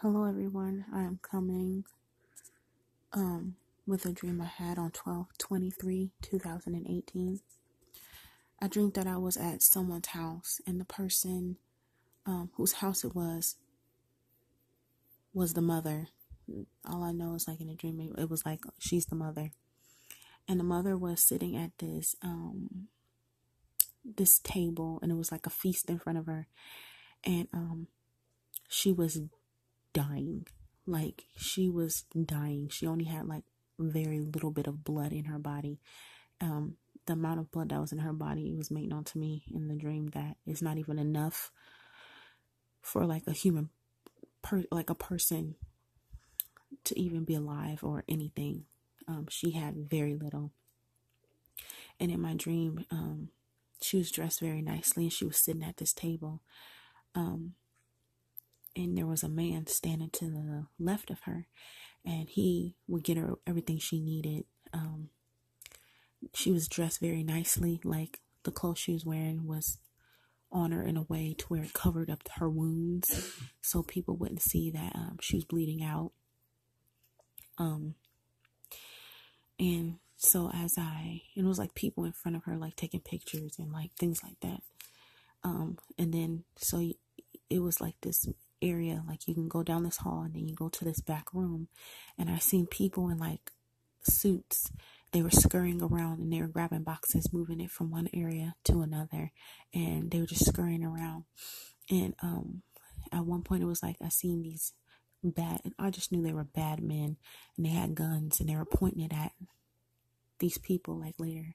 Hello everyone. I am coming with a dream I had on 12/23/2018. I dreamed that I was at someone's house and the person whose house it was the mother. All I know is like in a dream it was like she's the mother. And the mother was sitting at this table, and it was like a feast in front of her, and she was dying. Like she was dying. She only had like very little bit of blood in her body. The amount of blood that was in her body was made known to me in the dream that is not even enough for like a human, like a person to even be alive or anything. She had very little. And in my dream, she was dressed very nicely and she was sitting at this table. And there was a man standing to the left of her, and he would get her everything she needed. She was dressed very nicely, like the clothes she was wearing was on her in a way to where it covered up her wounds so people wouldn't see that she was bleeding out. And so it was like people in front of her like taking pictures and like things like that. And then so it was like this area, like you can go down this hall and then you go to this back room, and I seen people in like suits. They were scurrying around and they were grabbing boxes, moving it from one area to another, and they were just scurrying around. And at one point it was like I seen these bad, and I just knew they were bad men, and they had guns and they were pointing it at these people like later.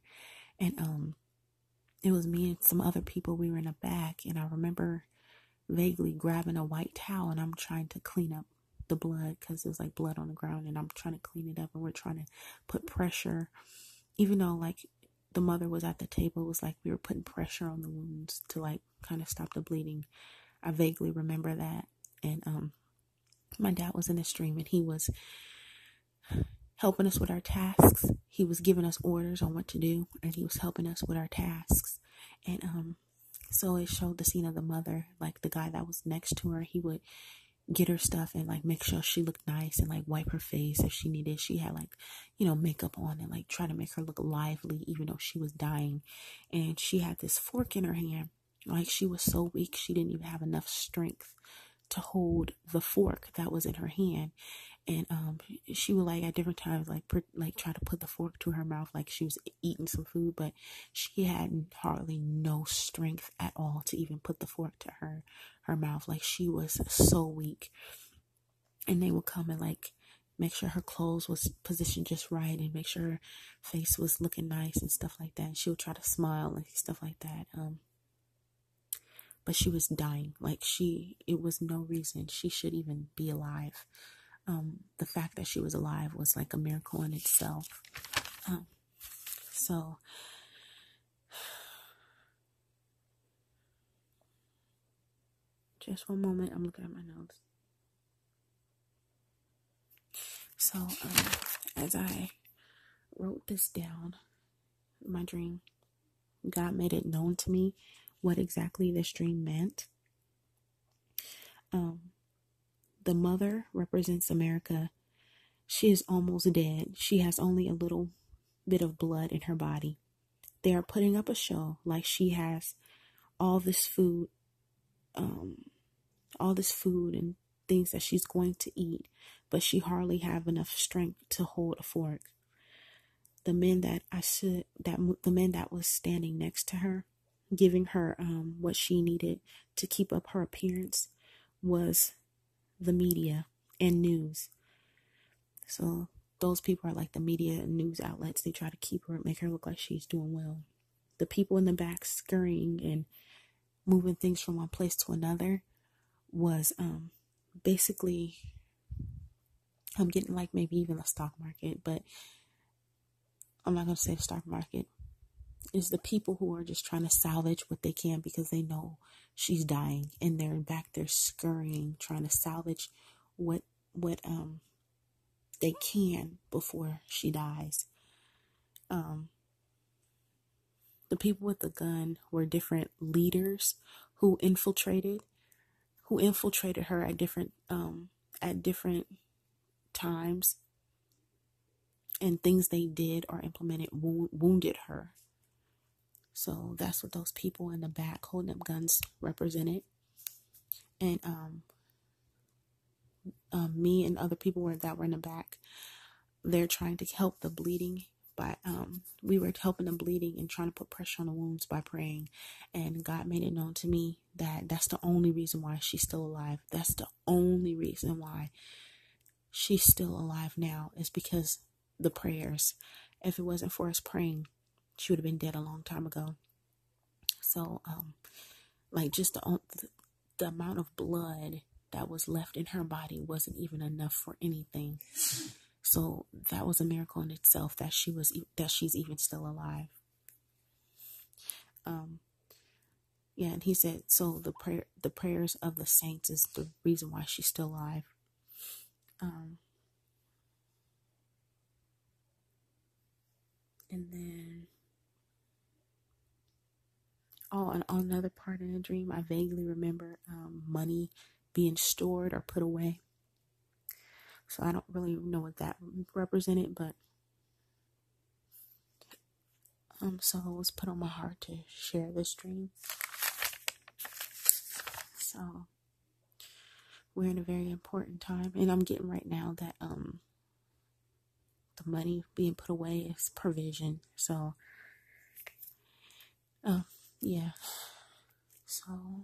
And it was me and some other people. We were in the back, and I remember vaguely grabbing a white towel, and I'm trying to clean up the blood because there's like blood on the ground, and I'm trying to clean it up, and we're trying to put pressure, even though like the mother was at the table. It was like we were putting pressure on the wounds to like kind of stop the bleeding. I vaguely remember that. And my dad was in the stream, and he was helping us with our tasks. He was giving us orders on what to do, and he was helping us with our tasks. And so it showed the scene of the mother, like the guy that was next to her. He would get her stuff and like make sure she looked nice and like wipe her face if she needed. She had like, makeup on, and like try to make her look lively even though she was dying. And she had this fork in her hand. Like she was so weak, she didn't even have enough strength to hold the fork that was in her hand. And she would like at different times like try to put the fork to her mouth like she was eating some food, but she had hardly no strength at all to even put the fork to her mouth. Like she was so weak. And they would come and like make sure her clothes was positioned just right and make sure her face was looking nice and stuff like that. And she would try to smile and stuff like that. But she was dying. Like it was no reason she should even be alive. The fact that she was alive was like a miracle in itself. So just one moment, I'm looking at my notes. So as I wrote this down, my dream, God made it known to me what exactly this dream meant. The mother represents America. She is almost dead. She has only a little bit of blood in her body. They are putting up a show like she has all this food and things that she's going to eat, but she hardly have enough strength to hold a fork. The men that was standing next to her, giving her what she needed to keep up her appearance, was the media and news. So those people are like the media and news outlets. They try to keep her, make her look like she's doing well. The people in the back scurrying and moving things from one place to another was basically, I'm getting like maybe even the stock market, but I'm not going to say the stock market. It's the people who are just trying to salvage what they can because they know she's dying, and they're back there scurrying, trying to salvage what they can before she dies. The people with the gun were different leaders who infiltrated her at different at different times, and things they did or implemented wounded her. So that's what those people in the back holding up guns represented. And me and other people that were in the back, they're trying to help the bleeding. But we were helping the bleeding and trying to put pressure on the wounds by praying. And God made it known to me that that's the only reason why she's still alive. That's the only reason why she's still alive now, is because the prayers. If it wasn't for us praying, she would have been dead a long time ago. So, like, just the amount of blood that was left in her body wasn't even enough for anything. So that was a miracle in itself that she's even still alive. Yeah, and he said, so the prayers of the saints is the reason why she's still alive. And then, and on another part in the dream, I vaguely remember money being stored or put away. So I don't really know what that represented, but so it was put on my heart to share this dream. So we're in a very important time, and I'm getting right now that the money being put away is provision. So yeah. So